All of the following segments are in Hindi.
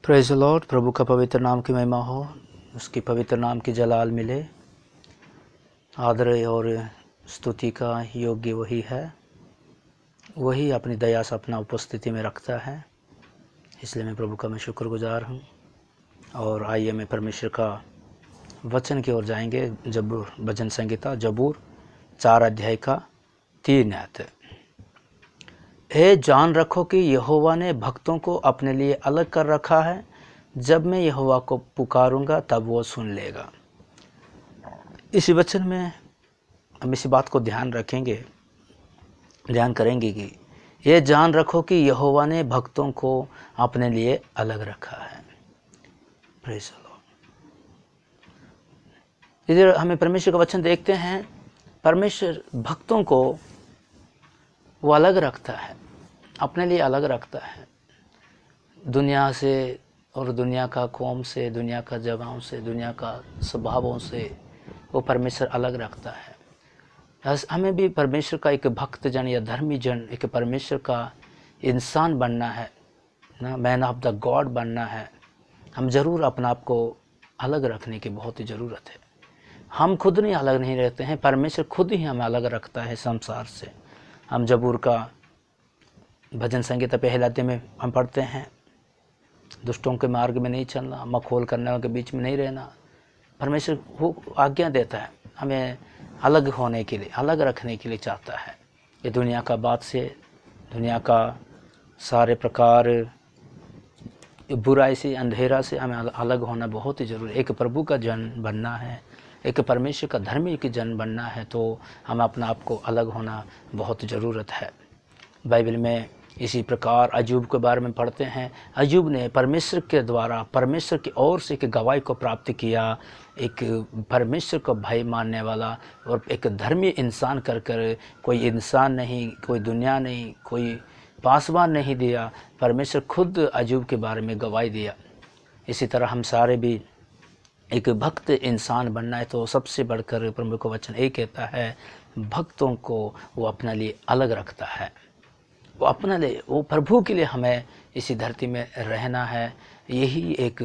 Praise the Lord. प्रभु का पवित्र नाम की महिमा हो, उसकी पवित्र नाम की जलाल मिले। आदर और स्तुति का योग्य वही है, वही अपनी दया से अपना उपस्थिति में रखता है। इसलिए मैं प्रभु का मैं शुक्रगुजार हूँ। और आइए मैं परमेश्वर का वचन की ओर जाएंगे। जबूर भजन संहिता जबूर 4 अध्याय का 3 आयत। हे जान रखो कि यहोवा ने भक्तों को अपने लिए अलग कर रखा है। जब मैं यहोवा को पुकारूंगा तब वो सुन लेगा। इसी वचन में हम इसी बात को ध्यान करेंगे कि ये जान रखो कि यहोवा ने भक्तों को अपने लिए अलग रखा है। Praise the Lord. इधर हमें परमेश्वर का वचन देखते हैं। परमेश्वर भक्तों को वो अलग रखता है, अपने लिए अलग रखता है। दुनिया से और दुनिया का कौम से, दुनिया का जगहों से, दुनिया का स्वभावों से वो परमेश्वर अलग रखता है। हमें भी परमेश्वर का एक भक्त जन या धर्मी जन, एक परमेश्वर का इंसान बनना है ना, मैन ऑफ द गॉड बनना है। हम ज़रूर अपने आप को अलग रखने की बहुत ही ज़रूरत है। हम खुद नहीं अलग नहीं रहते हैं, परमेश्वर खुद ही हमें अलग रखता है संसार से। हम जबूर का भजन संहिता पहले अध्याय में हम पढ़ते हैं, दुष्टों के मार्ग में नहीं चलना, मखौल करने वालों के बीच में नहीं रहना। परमेश्वर वो आज्ञा देता है, हमें अलग होने के लिए, अलग रखने के लिए चाहता है। ये दुनिया का बात से, दुनिया का सारे प्रकार बुराई से, अंधेरा से हमें अलग होना बहुत ही ज़रूरी है। एक प्रभु का जन बनना है, एक परमेश्वर का धर्मी की जन बनना है, तो हमें अपना आप को अलग होना बहुत ज़रूरत है। बाइबल में इसी प्रकार अय्यूब के बारे में पढ़ते हैं। अय्यूब ने परमेश्वर के द्वारा, परमेश्वर की ओर से एक गवाही को प्राप्त किया। एक परमेश्वर को भय मानने वाला और एक धर्मी इंसान कर कोई इंसान नहीं, कोई दुनिया नहीं, कोई पासवान नहीं दिया, परमेश्वर खुद अय्यूब के बारे में गवाही दिया। इसी तरह हम सारे भी एक भक्त इंसान बनना है, तो सबसे बढ़कर प्रभु का वचन यही कहता है, भक्तों को वो अपने लिए अलग रखता है। वो अपने लिए, वो प्रभु के लिए हमें इसी धरती में रहना है। यही एक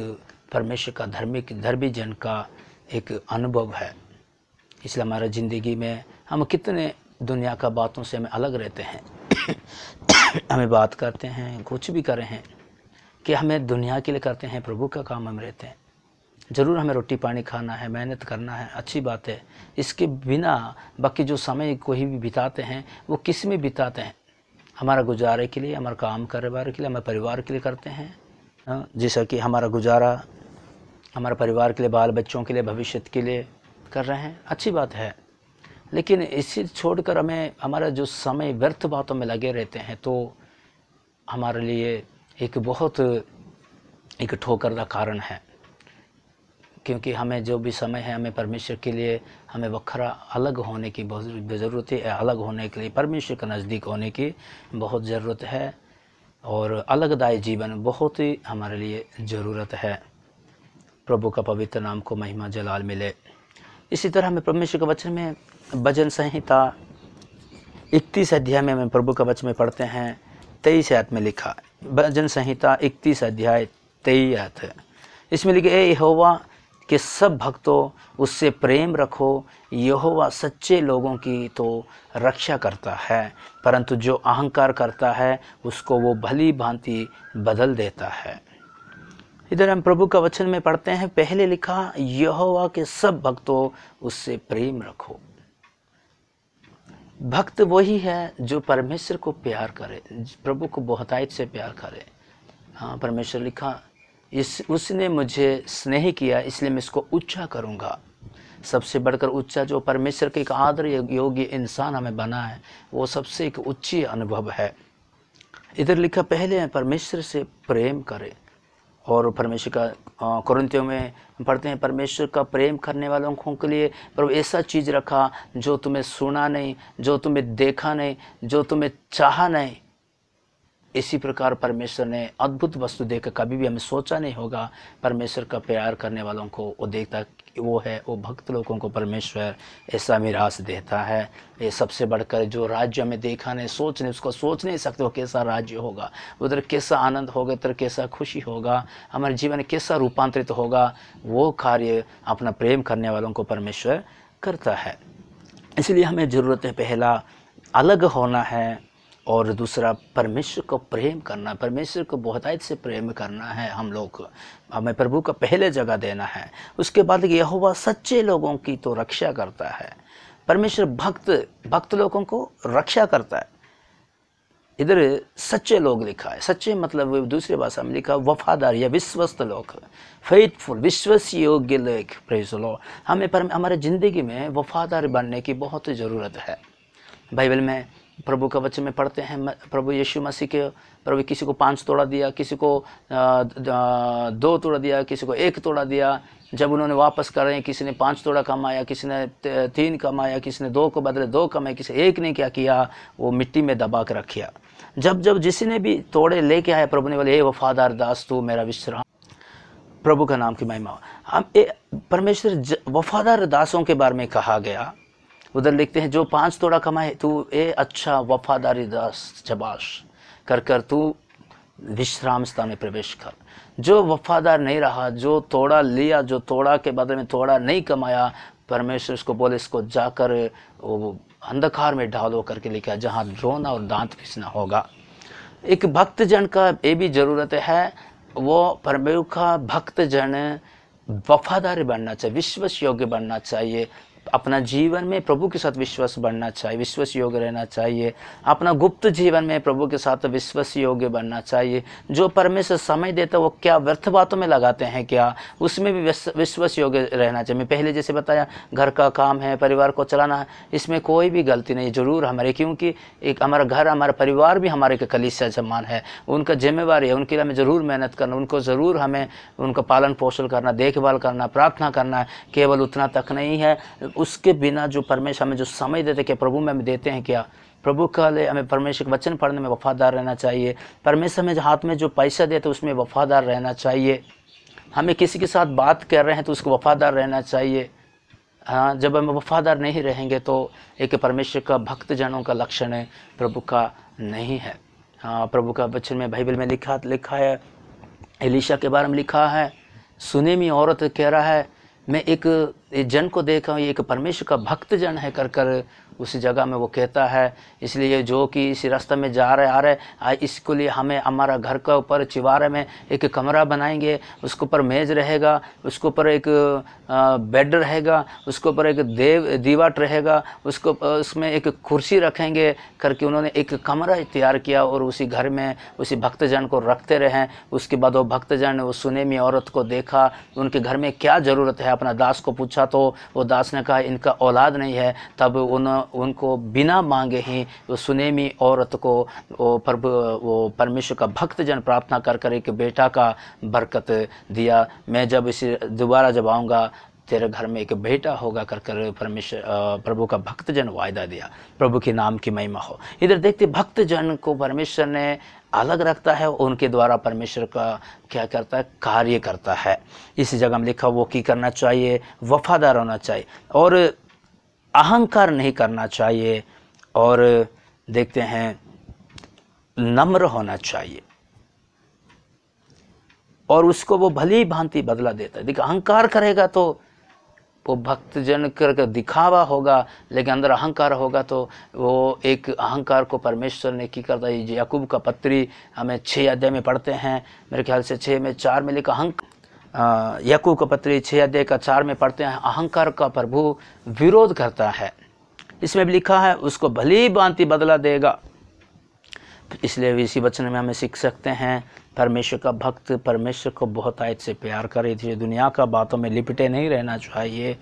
परमेश्वर का धर्मी जन का एक अनुभव है। इसलिए हमारा ज़िंदगी में हम कितने दुनिया का बातों से हमें अलग रहते हैं। हमें बात करते हैं, कुछ भी कर रहे हैं कि हमें दुनिया के लिए करते हैं, प्रभु का काम हम रहते हैं। ज़रूर हमें रोटी पानी खाना है, मेहनत करना है, अच्छी बात है। इसके बिना बाकी जो समय कोई भी बिताते हैं वो किस में बिताते हैं? हमारा गुजारे के लिए, हमारा काम करने वाले के लिए, हमारे परिवार के लिए करते हैं। जैसा कि हमारा गुजारा हमारे परिवार के लिए, बाल बच्चों के लिए, भविष्य के लिए कर रहे हैं, अच्छी बात है। लेकिन इसे छोड़कर हमें हमारा जो समय व्यर्थ बातों में लगे रहते हैं, तो हमारे लिए एक बहुत एक ठोकर का कारण है। क्योंकि हमें जो भी समय है, हमें परमेश्वर के लिए हमें वखरा अलग होने की बहुत ज़रूरत है। अलग होने के लिए परमेश्वर के नज़दीक होने की बहुत ज़रूरत है, और अलगदायी जीवन बहुत ही हमारे लिए ज़रूरत है। प्रभु का पवित्र नाम को महिमा जलाल मिले। इसी तरह हमें परमेश्वर के वचन में भजन संहिता 31 अध्याय में, हमें प्रभु का वचन में पढ़ते हैं 23 आयत में लिखा। भजन संहिता 31 अध्याय 23 आयत है। इसमें लिखे, ए यहोवा कि सब भक्तों उससे प्रेम रखो। यहोवा सच्चे लोगों की तो रक्षा करता है, परंतु जो अहंकार करता है उसको वो भली भांति बदल देता है। इधर हम प्रभु का वचन में पढ़ते हैं, पहले लिखा, यहोवा के सब भक्तों उससे प्रेम रखो। भक्त वही है जो परमेश्वर को प्यार करे, प्रभु को बहुतायत से प्यार करे। हाँ, परमेश्वर लिखा, उसने मुझे स्नेह किया इसलिए मैं इसको ऊंचा करूंगा। सबसे बढ़कर ऊंचा जो परमेश्वर के एक आदर योग्य इंसान हमें बना है, वो सबसे एक उच्च अनुभव है। इधर लिखा, पहले परमेश्वर से प्रेम करें। और परमेश्वर का कुरिन्थियों में पढ़ते हैं, परमेश्वर का प्रेम करने वालों के लिए प्रभु ऐसा चीज़ रखा जो तुम्हें सुना नहीं, जो तुम्हें देखा नहीं, जो तुम्हें चाहा नहीं। इसी प्रकार परमेश्वर ने अद्भुत वस्तु देकर कभी भी हमें सोचा नहीं होगा। परमेश्वर का प्यार करने वालों को वो देखता वो है, वो भक्त लोगों को परमेश्वर ऐसा मिरास देता है। ये सबसे बढ़कर जो राज्य में देखा नहीं, उसको सोच नहीं सकते वो कैसा राज्य होगा, उधर कैसा आनंद होगा, उधर कैसा खुशी होगा, हमारे जीवन कैसा रूपांतरित होगा। वो कार्य अपना प्रेम करने वालों को परमेश्वर करता है। इसलिए हमें ज़रूरत है, पहला अलग होना है और दूसरा परमेश्वर को प्रेम करना, परमेश्वर को बहुतायत से प्रेम करना है। हम लोग हमें प्रभु का पहले जगह देना है। उसके बाद यहोवा सच्चे लोगों की तो रक्षा करता है। परमेश्वर भक्त लोगों को रक्षा करता है। इधर सच्चे लोग लिखा है, सच्चे मतलब दूसरी भाषा में लिखा वफादार या विश्वस्त लोग, फेथफुल, विश्वास योग्य लोग। Praise the Lord. हमें हमारे ज़िंदगी में वफादार बनने की बहुत ज़रूरत है। बाइबल में प्रभु का वचन में पढ़ते हैं, प्रभु यीशु मसीह के प्रभु किसी को 5 तोड़ा दिया, किसी को 2 तोड़ा दिया, किसी को 1 तोड़ा दिया। जब उन्होंने वापस कर रहे हैं, किसी ने 5 तोड़ा कमाया, किसी ने 3 कमाया, किसी ने 2 को बदले 2 कमाए, किसी 1 ने क्या किया, वो मिट्टी में दबा कर रखा। जब जिसी ने भी तोड़े लेके आया, प्रभु ने बोले, हे वफादार दास, तू मेरा विश्राम। प्रभु का नाम की महिमा। हम परमेश्वर वफादार दासों के बारे में कहा गया। उधर लिखते हैं, जो 5 तोड़ा कमाए, तू अच्छा वफादारी दास, शबाश, कर तू विश्राम स्थान में प्रवेश कर। जो वफादार नहीं रहा, जो तोड़ा लिया, जो तोड़ा के बदले में तोड़ा नहीं कमाया, परमेश्वर उसको बोले, इसको जाकर वो अंधकार में डालो करके लिखा, जहाँ रोना और दांत पीसना होगा। एक भक्त जन का ये भी ज़रूरत है, वो परमेश्वर का भक्त जन वफादार बनना चाहिए, विश्वास योग्य बनना चाहिए। अपना जीवन में प्रभु के साथ विश्वास बनना चाहिए, विश्वास योग्य रहना चाहिए। अपना गुप्त जीवन में प्रभु के साथ विश्वास योग्य बनना चाहिए। जो परमेश्वर समय देता है वो क्या व्यर्थ बातों में लगाते हैं क्या, उसमें भी विश्वास योग्य रहना चाहिए। मैं पहले जैसे बताया, घर का काम है, परिवार को चलाना है, इसमें कोई भी गलती नहीं ज़रूर हमारे, क्योंकि एक हमारा घर, हमारा परिवार भी हमारे के कलीसिया समान है, उनका जिम्मेवारी है, उनके लिए हमें ज़रूर मेहनत करना, उनको ज़रूर हमें उनका पालन पोषण करना, देखभाल करना, प्रार्थना करना। केवल उतना तक नहीं है, उसके बिना जो परमेश्वर हमें जो समय देते, क्या प्रभु में हमें देते हैं क्या, प्रभु का लिए हमें परमेश्वर के वचन पढ़ने में वफादार रहना चाहिए। परमेश्वर में हाथ में जो पैसा देते उसमें वफादार रहना चाहिए। हमें किसी के साथ बात कर रहे हैं तो उसको वफादार रहना चाहिए। हाँ, जब हम वफादार नहीं रहेंगे तो एक परमेश्वर का भक्त जनों का लक्षण है, प्रभु का नहीं है। हाँ, प्रभु का वचन में बाइबल में लिखा है, एलीशा के बारे में लिखा है, सुनेमी औरत कह रहा है, मैं एक जन को देखा हूँ, ये एक परमेश्वर का भक्त जन है कर उस जगह में वो कहता है। इसलिए जो कि इस रास्ते में जा रहे आ रहे, इसके लिए हमें हमारा घर का ऊपर चिवारे में एक कमरा बनाएंगे, उसके ऊपर मेज़ रहेगा, उसके ऊपर एक बेड रहेगा, उसके ऊपर एक दीवार रहेगा, उसमें एक कुर्सी रखेंगे करके उन्होंने एक कमरा तैयार किया और उसी घर में उसी भक्तजन को रखते रहे। उसके बाद वो भक्तजन वो सुनेमी औरत को देखा, उनके घर में क्या ज़रूरत है, अपना दास को पूछा तो वो दास ने कहा इनका औलाद नहीं है। तब उनको बिना मांगे ही वो सुनेमी औरत को वो परमेश्वर का भक्तजन प्रार्थना कर एक बेटा का बरकत दिया। मैं जब इसे दोबारा जब आऊँगा तेरे घर में एक बेटा होगा कर परमेश्वर प्रभु का भक्तजन वायदा दिया। प्रभु के नाम की महिमा हो। इधर देखते भक्तजन को परमेश्वर ने अलग रखता है, उनके द्वारा परमेश्वर का क्या करता है, कार्य करता है। इस जगह में लिखा वो की करना चाहिए, वफादार होना चाहिए और अहंकार नहीं करना चाहिए, और देखते हैं नम्र होना चाहिए और उसको वो भली भांति बदला देता है। देखिए अहंकार करेगा तो वो भक्तजन करके दिखावा होगा, लेकिन अंदर अहंकार होगा तो वो एक अहंकार को परमेश्वर ने की करता है। याकूब का पत्री हमें 6 अध्याय में पढ़ते हैं, मेरे ख्याल से 6 में 4 में लिखा याकूब का पत्री 6 अध्याय का 4 में पढ़ते हैं, अहंकार का प्रभु विरोध करता है। इसमें भी लिखा है उसको भली भांति बदला देगा। इसलिए इसी वचन में हमें सीख सकते हैं परमेश्वर का भक्त परमेश्वर को बहुत आयत से प्यार करे, इसलिए दुनिया का बातों में लिपटे नहीं रहना चाहिए,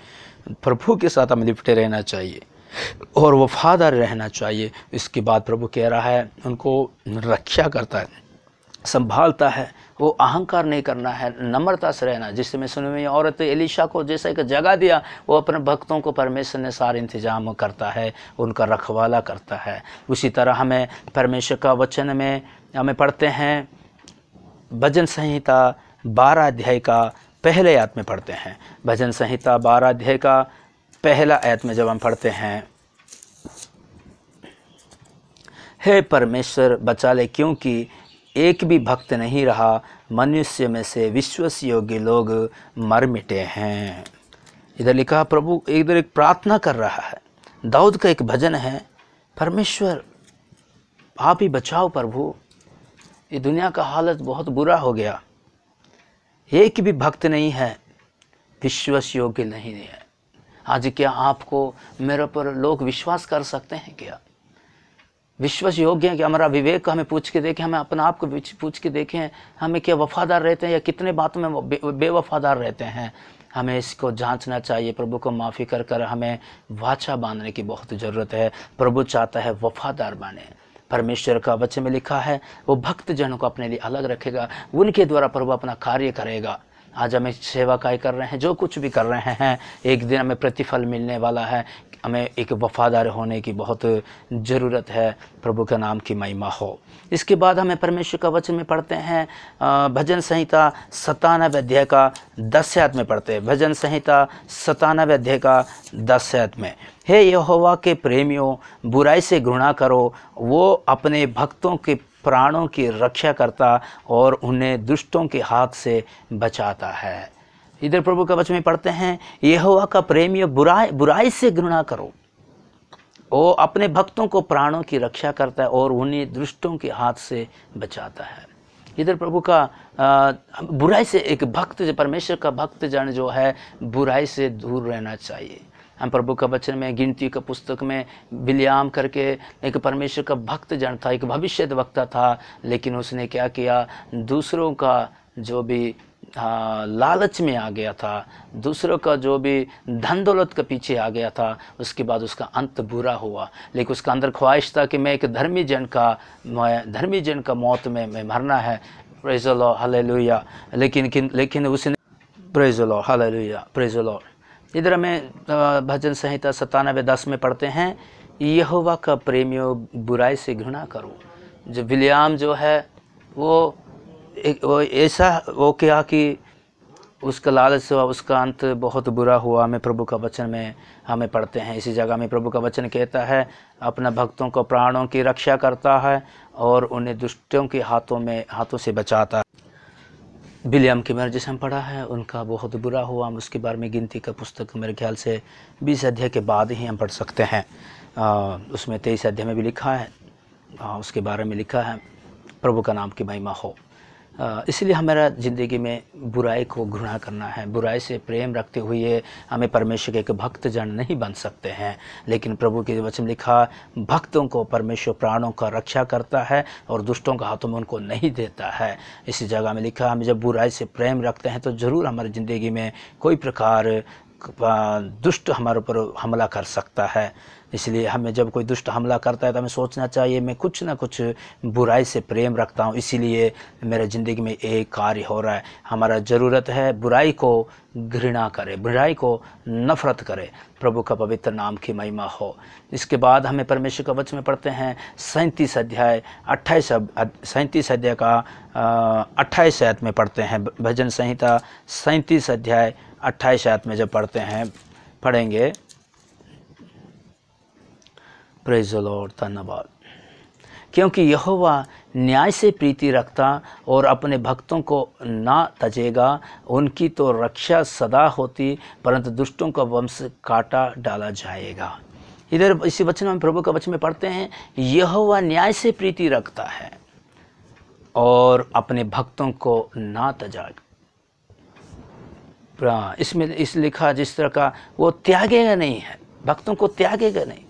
प्रभु के साथ हमें लिपटे रहना चाहिए और वफादार रहना चाहिए। इसके बाद प्रभु कह रहा है उनको रक्षा करता है, संभालता है, वो अहंकार नहीं करना है, नम्रता से रहना। जिस समय सुनेमी औरत एलीशा को जैसा एक जगह दिया, वो अपने भक्तों को परमेश्वर ने सारे इंतजाम करता है, उनका रखवाला करता है। उसी तरह हमें परमेश्वर का वचन में हमें पढ़ते हैं भजन संहिता 12 अध्याय का पहले आयत में पढ़ते हैं। भजन संहिता 12 अध्याय का पहला आयत में जब हम पढ़ते हैं, हे परमेश्वर बचा ले, क्योंकि एक भी भक्त नहीं रहा, मनुष्य में से विश्वास योग्य लोग मर मिटे हैं। इधर लिखा, प्रभु इधर एक प्रार्थना कर रहा है। दाऊद का एक भजन है, परमेश्वर आप ही बचाओ प्रभु, ये दुनिया का हालत बहुत बुरा हो गया, एक भी भक्त नहीं है, विश्वास योग्य नहीं है। आज क्या आपको मेरे पर लोग विश्वास कर सकते हैं? क्या विश्वास योग्य है? कि हमारा विवेक को हमें पूछ के देखें, हमें अपने आप को पूछ के देखें, हमें क्या वफादार रहते हैं या कितने बातों में बेवफादार रहते हैं? हमें इसको जांचना चाहिए। प्रभु को माफ़ी कर कर हमें वाचा बांधने की बहुत ज़रूरत है। प्रभु चाहता है वफादार बने। परमेश्वर का वचन में लिखा है, वो भक्त जनों को अपने लिए अलग रखेगा, उनके द्वारा प्रभु अपना कार्य करेगा। आज हमें सेवा कार्य कर रहे हैं, जो कुछ भी कर रहे हैं, एक दिन हमें प्रतिफल मिलने वाला है। हमें एक वफादार होने की बहुत ज़रूरत है। प्रभु का नाम की महिमा हो। इसके बाद हमें परमेश्वर का वचन में पढ़ते हैं, भजन संहिता 97 अध्याय का 10 आयत में पढ़ते हैं। भजन संहिता 97 अध्याय का 10 आयत में, हे यहोवा के प्रेमियों, बुराई से घृणा करो, वो अपने भक्तों के प्राणों की रक्षा करता और उन्हें दुष्टों के हाथ से बचाता है। इधर प्रभु का वचन में पढ़ते हैं, यहोवा का प्रेमी बुराई से घृणा करो, वो अपने भक्तों को प्राणों की रक्षा करता है और उन्हें दुष्टों के हाथ से बचाता है। इधर प्रभु का बुराई से एक भक्त, परमेश्वर का भक्त जन जो है, बुराई से दूर रहना चाहिए। हम प्रभु का वचन में गिनती का पुस्तक में बिलियाम करके एक परमेश्वर का भक्त जन था, एक भविष्यद्वक्ता था, लेकिन उसने क्या किया, दूसरों का जो भी लालच में आ गया था, दूसरों का जो भी धन दौलत के पीछे आ गया था, उसके बाद उसका अंत बुरा हुआ। लेकिन उसका अंदर ख्वाहिश था कि मैं एक धर्मी जन का मौत में मरना है। Praise the Lord, hallelujah. लेकिन उसने, praise the Lord, hallelujah, praise the Lord. इधर हमें भजन संहिता 97:10 में पढ़ते हैं, यहोवा का प्रेमियों, बुराई से घृणा करो। जो बिलियाम जो है वो ऐसा वो क्या कि उसका लालच हुआ, उसका अंत बहुत बुरा हुआ। हमें प्रभु का वचन में हमें पढ़ते हैं, इसी जगह में प्रभु का वचन कहता है, अपना भक्तों को प्राणों की रक्षा करता है और उन्हें दुष्टों के हाथों से बचाता है। बिलियम की मर्जी से हम पढ़ा है, उनका बहुत बुरा हुआ। हम उसके बारे में गिनती का पुस्तक मेरे ख्याल से 20 अध्याय के बाद ही हम पढ़ सकते हैं। उसमें 23 अध्याय में भी लिखा है, उसके बारे में लिखा है। प्रभु का नाम की महिमा हो। इसलिए हमारा ज़िंदगी में बुराई को घृणा करना है। बुराई से प्रेम रखते हुए हमें परमेश्वर के एक भक्त जन नहीं बन सकते हैं। लेकिन प्रभु के वचन लिखा, भक्तों को परमेश्वर प्राणों का रक्षा करता है और दुष्टों के हाथों में उनको नहीं देता है। इसी जगह में लिखा, हम जब बुराई से प्रेम रखते हैं तो ज़रूर हमारी ज़िंदगी में कोई प्रकार दुष्ट हमारे ऊपर हमला कर सकता है। इसलिए हमें जब कोई दुष्ट हमला करता है तो हमें सोचना चाहिए, मैं कुछ ना कुछ बुराई से प्रेम रखता हूँ, इसीलिए मेरे ज़िंदगी में एक कार्य हो रहा है। हमारा ज़रूरत है बुराई को घृणा करे, बुराई को नफ़रत करे। प्रभु का पवित्र नाम की महिमा हो। इसके बाद हमें परमेश्वर का वचन में पढ़ते हैं 37 अध्याय का 28 आयत में पढ़ते हैं। भजन संहिता 37 अध्याय 28 आयत में जब पढ़ेंगे, प्रेज़ द लॉर्ड, धन्यवाद। क्योंकि यहोवा न्याय से प्रीति रखता और अपने भक्तों को ना तजेगा, उनकी तो रक्षा सदा होती, परंतु दुष्टों का वंश काटा डाला जाएगा। इधर इसी वचन में प्रभु का वचन में पढ़ते हैं, यहोवा न्याय से प्रीति रखता है और अपने भक्तों को ना तजाएगा। इसमें इस लिखा जिस तरह का वो त्यागेगा नहीं है, भक्तों को त्यागेगा नहीं।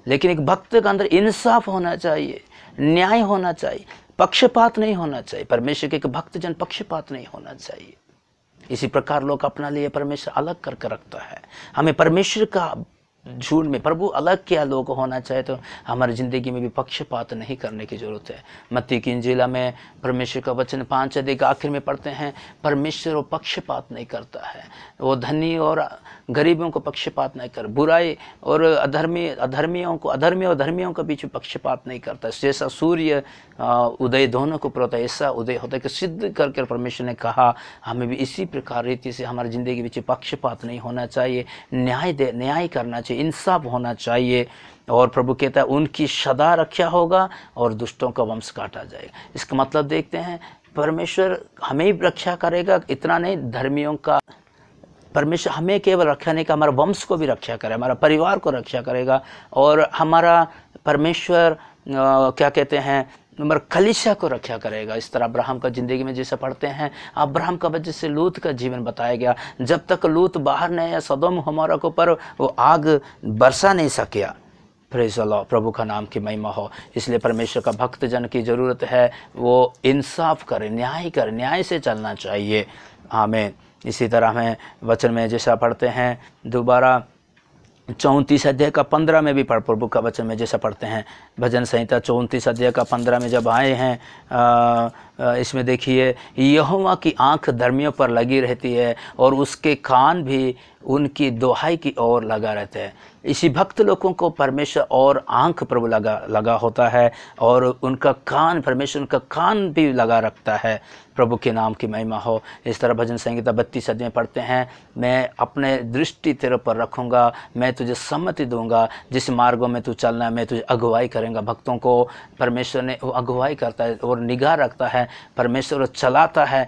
लेकिन एक भक्त के अंदर इंसाफ होना चाहिए, न्याय होना चाहिए, पक्षपात नहीं होना चाहिए। परमेश्वर के एक भक्त जन पक्षपात नहीं होना चाहिए। इसी प्रकार लोग अपना लिए परमेश्वर अलग करके रखता है। हमें परमेश्वर का झूठ में प्रभु अलग क्या लोग होना चाहे तो हमारी ज़िंदगी में भी पक्षपात नहीं करने की ज़रूरत है। मत्ती की इंजील में परमेश्वर का वचन 5 अध्याय के आखिर में पढ़ते हैं, परमेश्वर वो पक्षपात नहीं करता है, वो धनी और गरीबों को पक्षपात नहीं कर, बुराई और अधर्मियों और धर्मियों के बीच में पक्षपात नहीं करता। जैसा सूर्य उदय दोनों को होता है, ऐसा उदय होता है कि सिद्ध करके परमेश्वर ने कहा हमें भी इसी प्रकार रीति से हमारी ज़िंदगी के बीच पक्षपात नहीं होना चाहिए, न्याय करना चाहिए, इंसाफ होना चाहिए। और प्रभु कहता है उनकी सदा रक्षा होगा और दुष्टों का वंश काटा जाएगा। इसका मतलब देखते हैं, परमेश्वर हमें ही रक्षा करेगा, इतना नहीं धर्मियों का, परमेश्वर हमें केवल रक्षा नहीं, हमारा वंश को भी रक्षा करेगा, हमारा परिवार को रक्षा करेगा। और हमारा परमेश्वर क्या कहते हैं, हमारे कलीसिया को रक्षा करेगा। इस तरह अब्राहम का ज़िंदगी में जैसा पढ़ते हैं, अब्राहम का वजह से लूत का जीवन बताया गया। जब तक लूत बाहर नहीं आया सदोम हमारा के ऊपर वो आग बरसा नहीं सकिया। प्रेज़ अल्लाह, प्रभु का नाम की महिमा हो। इसलिए परमेश्वर का भक्तजन की ज़रूरत है, वो इंसाफ करे, न्याय से चलना चाहिए। आमीन। इसी तरह हमें वचन में जैसा पढ़ते हैं, दोबारा 34 अध्याय का 15 में भी प्रभु का वचन में जैसा पढ़ते हैं, भजन संहिता 34 अध्याय का 15 में जब आए हैं, इसमें देखिए, यहोवा की आंख धर्मियों पर लगी रहती है और उसके कान भी उनकी दुहाई की ओर लगा रहते हैं। इसी भक्त लोगों को परमेश्वर और आंख प्रभु लगा होता है और उनका कान, परमेश्वर उनका कान भी लगा रखता है। प्रभु के नाम की महिमा हो। इस तरह भजन संहिता 32 अध्याय में पढ़ते हैं, मैं अपने दृष्टि तेरे पर रखूँगा, मैं तुझे सम्मति दूंगा, जिस मार्गों में तू चलना है मैं तुझे अगुवाई करेंगे। भक्तों को परमेश्वर ने वो अगुवाई करता है और निगाह रखता है, परमेश्वर चलाता है।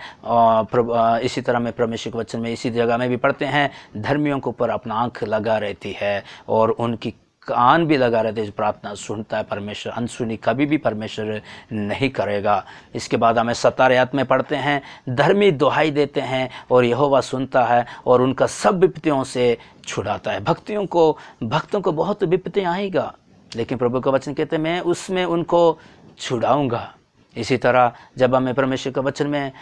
इसी तरह में परमेश्वर के वचन में इसी जगह में भी पढ़ते हैं, धर्मियों के ऊपर अपना आंख लगा रहती है और उनकी कान भी लगा रहते हैं, प्रार्थना सुनता है परमेश्वर, अनसुनी कभी भी परमेश्वर नहीं करेगा। इसके बाद हमें 17 आयत में पढ़ते हैं, धर्मी दुहाई देते हैं और यहोवा सुनता है और उनका सब विपत्तियों से छुड़ाता है। भक्तों को बहुत विपत्तियाँ आएगा, लेकिन प्रभु का वचन कहते हैं मैं उसमें उनको छुड़ाऊँगा। इसी तरह जब हमें परमेश्वर के वचन में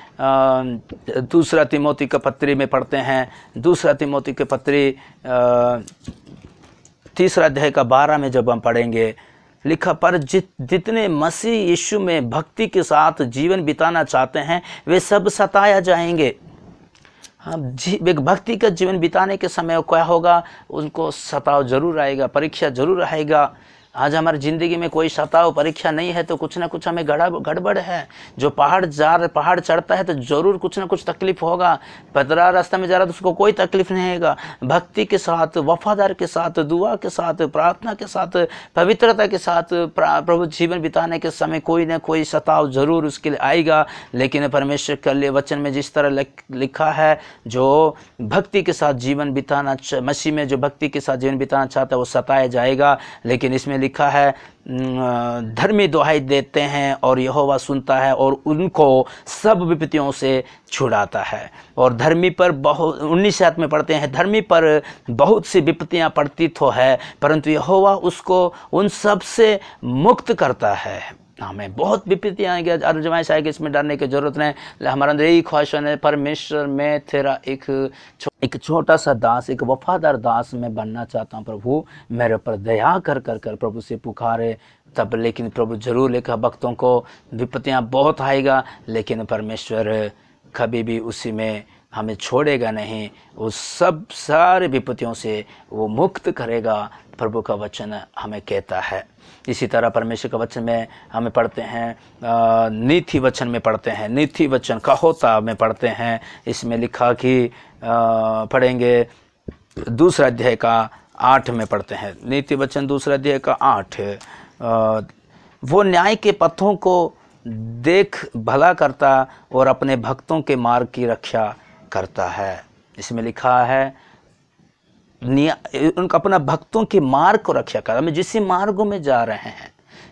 दूसरा तिमोथी के पत्री में पढ़ते हैं, दूसरा तिमोथी के पत्री 3 अध्याय का 12 में जब हम पढ़ेंगे, लिखा, पर जितने मसीह यीशु में भक्ति के साथ जीवन बिताना चाहते हैं वे सब सताया जाएंगे। एक भक्ति का जीवन बिताने के समय क्या होगा, उनको सताव जरूर आएगा, परीक्षा जरूर आएगा। आज हमारी ज़िंदगी में कोई सताव परीक्षा नहीं है तो कुछ ना कुछ हमें गड़बड़ है। जो पहाड़ चढ़ता है तो ज़रूर कुछ ना कुछ तकलीफ होगा। पतरा रास्ता में जा रहा है तो उसको कोई तकलीफ नहीं होगा। भक्ति के साथ, वफादार के साथ, दुआ के साथ, प्रार्थना के साथ, पवित्रता के साथ प्रभु जीवन बिताने के समय कोई ना कोई सताव ज़रूर उसके लिए आएगा। लेकिन परमेश्वर के वचन में जिस तरह लिखा है, जो भक्ति के साथ जीवन बिताना, मसीह में जो भक्ति के साथ जीवन बिताना चाहता है वो सताया जाएगा। लेकिन इसमें लिखा है धर्मी दुहाई देते हैं और यहोवा सुनता है और उनको सब विपत्तियों से छुड़ाता है। और धर्मी पर 19 आयत में पढ़ते हैं, धर्मी पर बहुत सी विपत्तियां पड़ती तो है परंतु यहोवा उसको उन सब से मुक्त करता है। हमें बहुत विपत्तियाँ आएंगी, आजमाइश आएगी, इसमें डरने की जरूरत नहीं। हमारा अंदर यही ख्वाहिश है, परमेश्वर मैं तेरा एक छोटा सा दास, एक वफादार दास मैं बनना चाहता हूँ। प्रभु मेरे पर दया कर प्रभु से पुकारे तब। लेकिन प्रभु जरूर लिखा, भक्तों को विपत्तियाँ बहुत आएगा लेकिन परमेश्वर कभी भी उसी में हमें छोड़ेगा नहीं, उस सब सारे विपत्तियों से वो मुक्त करेगा। प्रभु का वचन हमें कहता है। इसी तरह परमेश्वर का वचन में हमें पढ़ते हैं, नीति वचन में पढ़ते हैं, नीति वचन कहोता में पढ़ते हैं। इसमें लिखा कि पढ़ेंगे 2 अध्याय का 8 में पढ़ते हैं, नीति वचन 2 अध्याय का 8, वो न्याय के पथों को देख भला करता और अपने भक्तों के मार्ग की रक्षा करता है। इसमें लिखा है उनका अपना भक्तों के मार्ग को रक्षा करता। हमें जिस मार्गों में जा रहे हैं,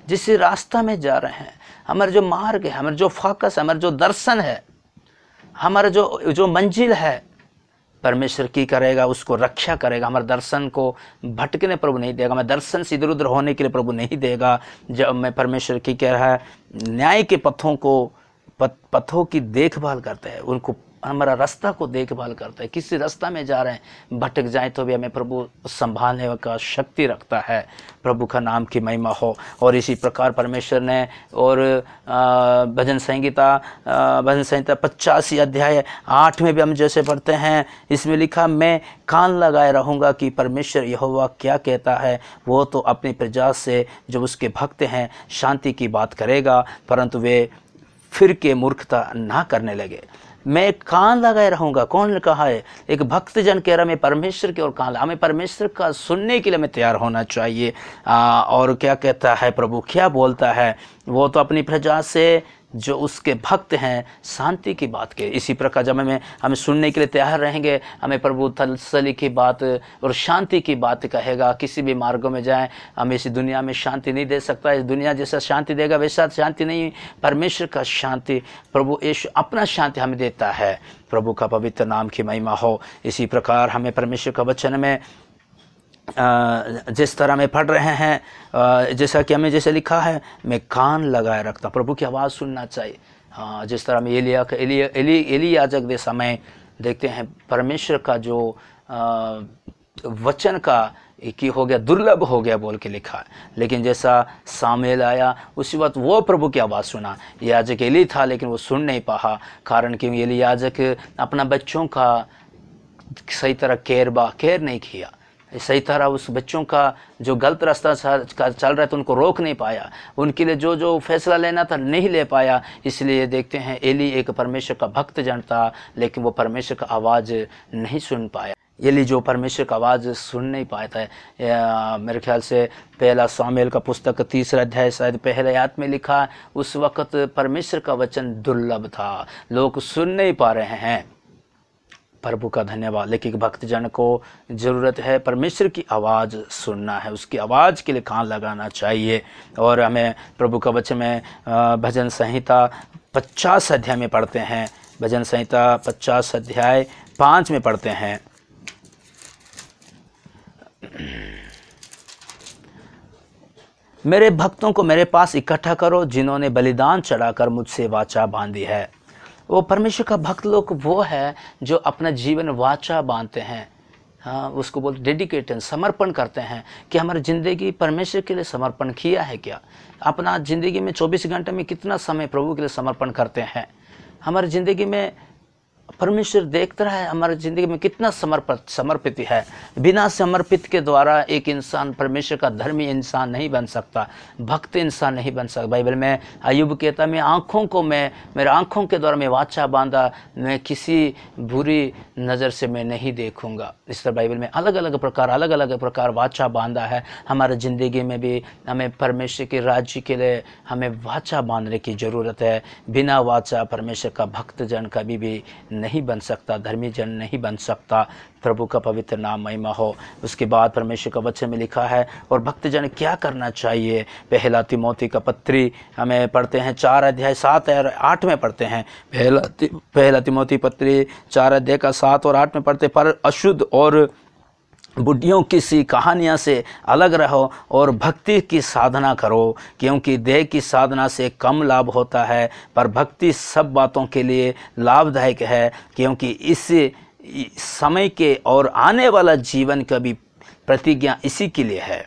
जिस रास्ता में जा रहे हैं, हमारा जो मार्ग है, हमारा जो फोकस है, हमारा जो दर्शन है, हमारा जो मंजिल है, परमेश्वर की करेगा, उसको रक्षा करेगा। हमारे दर्शन को भटकने प्रभु नहीं देगा, हमें दर्शन से इधर उधर होने के लिए प्रभु नहीं देगा। जब मैं परमेश्वर की कह रहा है न्याय के पथों की देखभाल करता है, उनको हमारा रास्ता को देखभाल करता है। किसी रास्ता में जा रहे हैं, भटक जाए तो भी हमें प्रभु संभालने का शक्ति रखता है। प्रभु का नाम की महिमा हो। और इसी प्रकार परमेश्वर ने और भजन संहिता 85 अध्याय 8 में भी हम जैसे पढ़ते हैं, इसमें लिखा, मैं कान लगाए रहूँगा कि परमेश्वर यहोवा क्या कहता है। वो तो अपनी प्रजा से जो उसके भक्त हैं शांति की बात करेगा, परंतु वे फिर के मूर्खता ना करने लगे। मैं कान लगाए रहूँगा। कौन ने कहा है? एक भक्त जन कह रहा, मैं परमेश्वर की ओर कान, हमें परमेश्वर का सुनने के लिए हमें तैयार होना चाहिए। और क्या कहता है प्रभु, क्या बोलता है? वो तो अपनी प्रजा से जो उसके भक्त हैं शांति की बात के। इसी प्रकार जब हमें सुनने के लिए तैयार रहेंगे, हमें प्रभु तसल्ली की बात और शांति की बात कहेगा। किसी भी मार्गों में जाएं, हमें इस दुनिया में शांति नहीं दे सकता। इस दुनिया जैसा शांति देगा वैसा शांति नहीं, परमेश्वर का शांति, प्रभु यीशु अपना शांति हमें देता है। प्रभु का पवित्र नाम की महिमा हो। इसी प्रकार हमें परमेश्वर का वचन में जिस तरह में पढ़ रहे हैं, जैसा कि हमें जैसे लिखा है, मैं कान लगाए रखता हूँ। प्रभु की आवाज़ सुनना चाहिए। हाँ, जिस तरह में एली याजक के समय देखते हैं, परमेश्वर का जो वचन का की हो गया, दुर्लभ हो गया बोल के लिखा है। लेकिन जैसा सामुएल आया उसी वक्त वो प्रभु की आवाज़ सुना। याजक एली था लेकिन वो सुन नहीं पाया, कारण कि एली याजक अपना बच्चों का सही तरह केयर नहीं किया। सही तरह उस बच्चों का जो गलत रास्ता चल रहा है तो उनको रोक नहीं पाया, उनके लिए जो फैसला लेना था नहीं ले पाया। इसलिए देखते हैं एली एक परमेश्वर का भक्त जन था, लेकिन वो परमेश्वर का आवाज़ नहीं सुन पाया। एली जो परमेश्वर का आवाज़ सुन नहीं पाया था, मेरे ख्याल से पहला सामुएल का पुस्तक 3 अध्याय शायद पहले आयत में लिखा, उस वक़्त परमेश्वर का वचन दुर्लभ था, लोग सुन नहीं पा रहे हैं। प्रभु का धन्यवाद। लेकिन भक्तजन को ज़रूरत है परमेश्वर की आवाज़ सुनना है, उसकी आवाज़ के लिए कान लगाना चाहिए। और हमें प्रभु का वचन में भजन संहिता 50 अध्याय में पढ़ते हैं, भजन संहिता 50 अध्याय 5 में पढ़ते हैं, मेरे भक्तों को मेरे पास इकट्ठा करो, जिन्होंने बलिदान चढ़ाकर मुझसे वाचा बांधी है। वो परमेश्वर का भक्त लोग वो है जो अपना जीवन वाचा बांधते हैं। हाँ, उसको बोलते डेडिकेटेड, समर्पण करते हैं कि हमारी ज़िंदगी परमेश्वर के लिए समर्पण किया है क्या। अपना ज़िंदगी में 24 घंटे में कितना समय प्रभु के लिए समर्पण करते हैं। हमारी ज़िंदगी में परमेश्वर देखता है हमारी ज़िंदगी में कितना समर्पित है। बिना समर्पित के द्वारा एक इंसान परमेश्वर का धर्मी इंसान नहीं बन सकता, भक्त इंसान नहीं बन सकता। बाइबल में अय्यूब कहता है, मेरे आँखों के द्वारा मैं वाचा बांधा, मैं किसी बुरी नज़र से मैं नहीं देखूंगा। इस तरह बाइबल में अलग अलग प्रकार वाचा बांधा है। हमारे ज़िंदगी में भी हमें परमेश्वर के राज्य के लिए हमें वाचा बांधने की ज़रूरत है। बिना वाचा परमेश्वर का भक्त जन कभी भी नहीं बन सकता, धर्मी जन नहीं बन सकता। प्रभु का पवित्र नाम महिमा हो। उसके बाद परमेश्वर का वचन में लिखा है और भक्त जन क्या करना चाहिए। पहला तिमोथी का पत्री हमें पढ़ते हैं 4 अध्याय 7 और 8 में पढ़ते हैं। पहला तिमोथी पत्री 4 अध्याय का 7 और 8 में पढ़ते, पर अशुद्ध और बुढ़ियों की सी कहानियाँ से अलग रहो और भक्ति की साधना करो, क्योंकि देह की साधना से कम लाभ होता है, पर भक्ति सब बातों के लिए लाभदायक है, क्योंकि इस समय के और आने वाला जीवन का भी प्रतिज्ञा इसी के लिए है।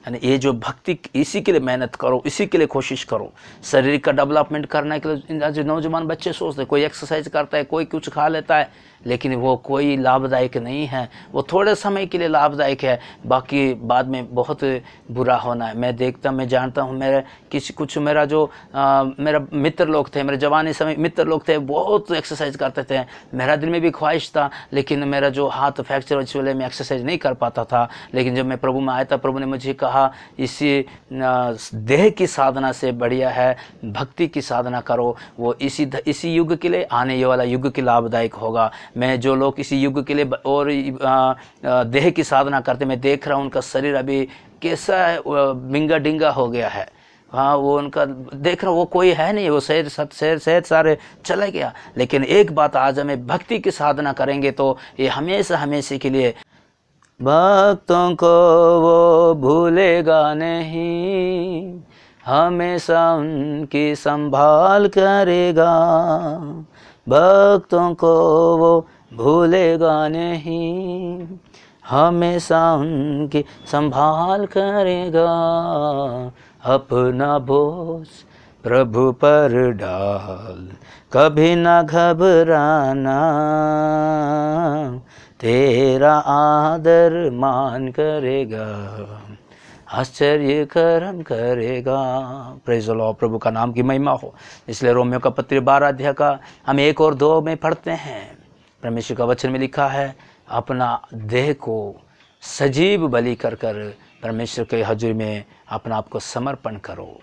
यानी ये जो भक्ति, इसी के लिए मेहनत करो, इसी के लिए कोशिश करो। शरीर का डेवलपमेंट करने के लिए जो नौजवान बच्चे सोचते हैं, कोई एक्सरसाइज करता है, कोई कुछ खा लेता है, लेकिन वो कोई लाभदायक नहीं है। वो थोड़े समय के लिए लाभदायक है, बाकी बाद में बहुत बुरा होना है। मैं जानता हूँ, मेरा मित्र लोग थे, मेरे जवानी समय मित्र लोग थे, बहुत एक्सरसाइज करते थे। मेरा दिल में भी ख्वाहिश था, लेकिन मेरा जो हाथ फ्रैक्चर इस वाले में एक्सरसाइज नहीं कर पाता था। लेकिन जब मैं प्रभु में आया था, प्रभु ने मुझे कहा इसी देह की साधना से बढ़िया है भक्ति की साधना करो, वो इसी युग के लिए, आने वाला युग के लाभदायक होगा। मैं जो लोग इसी युग के लिए और देह की साधना करते, मैं देख रहा हूँ उनका शरीर अभी कैसा है, बिंगा डिंगा हो गया है। हाँ, वो उनका देख रहा हूँ, वो कोई है नहीं, वो शहर सारे चला गया। लेकिन एक बात, आज हमें भक्ति की साधना करेंगे तो ये हमेशा के लिए, भक्तों को वो भूलेगा नहीं, हमेशा उनकी संभाल करेगा। भक्तों को वो भूलेगा नहीं, हमेशा उनकी संभाल करेगा। अपना बोझ प्रभु पर डाल, कभी ना घबराना, तेरा आदर मान करेगा, आश्चर्य कर्म करेगा। प्रेज़ द लॉर्ड, प्रभु का नाम की महिमा हो। इसलिए रोमियो का पत्र 12 अध्याय का हम 1 और 2 में पढ़ते हैं। परमेश्वर का वचन में लिखा है, अपना देह को सजीव बलि कर कर परमेश्वर के हजूर में अपना आप को समर्पण करो।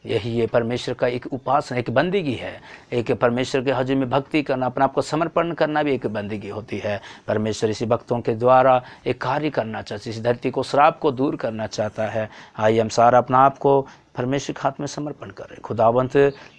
यही ये परमेश्वर का एक उपासना, एक बंदगी है। एक परमेश्वर के हजूर में भक्ति करना, अपना आपको समर्पण करना भी एक बंदगी होती है। परमेश्वर इसी भक्तों के द्वारा एक कार्य करना चाहता है, इस धरती को, श्राप को दूर करना चाहता है। आइए हम सारा अपना आप को परमेश्वर के हाथ में समर्पण करें। खुदावंत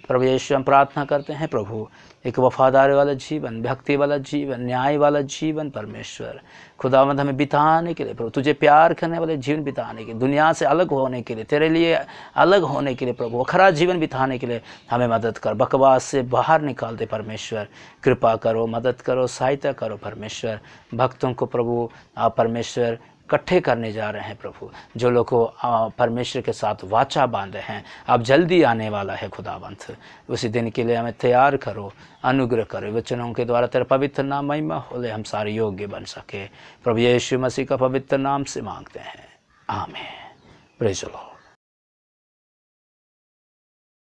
प्रभु यीशु, हम प्रार्थना करते हैं प्रभु, एक वफादारी वाला जीवन, भक्ति वाला जीवन, न्याय वाला जीवन परमेश्वर खुदावंत हमें बिताने के लिए प्रभु, तुझे प्यार करने वाले जीवन बिताने के लिए, दुनिया से अलग होने के लिए, तेरे लिए अलग होने के लिए प्रभु, खरा जीवन बिताने के लिए हमें मदद कर। बकवास से बाहर निकाल दे परमेश्वर, कृपा करो, मदद करो, सहायता करो परमेश्वर। भक्तों को प्रभु आप परमेश्वर इकट्ठे करने जा रहे हैं प्रभु, जो लोग को परमेश्वर के साथ वाचा बांधे हैं, अब जल्दी आने वाला है खुदावंत, उसी दिन के लिए हमें तैयार करो, अनुग्रह करो। वचनों के द्वारा तेरा पवित्र नाम महिमा होले, हम सारे योग्य बन सके। प्रभु यीशु मसीह का पवित्र नाम से मांगते हैं, आमीन। Praise the Lord.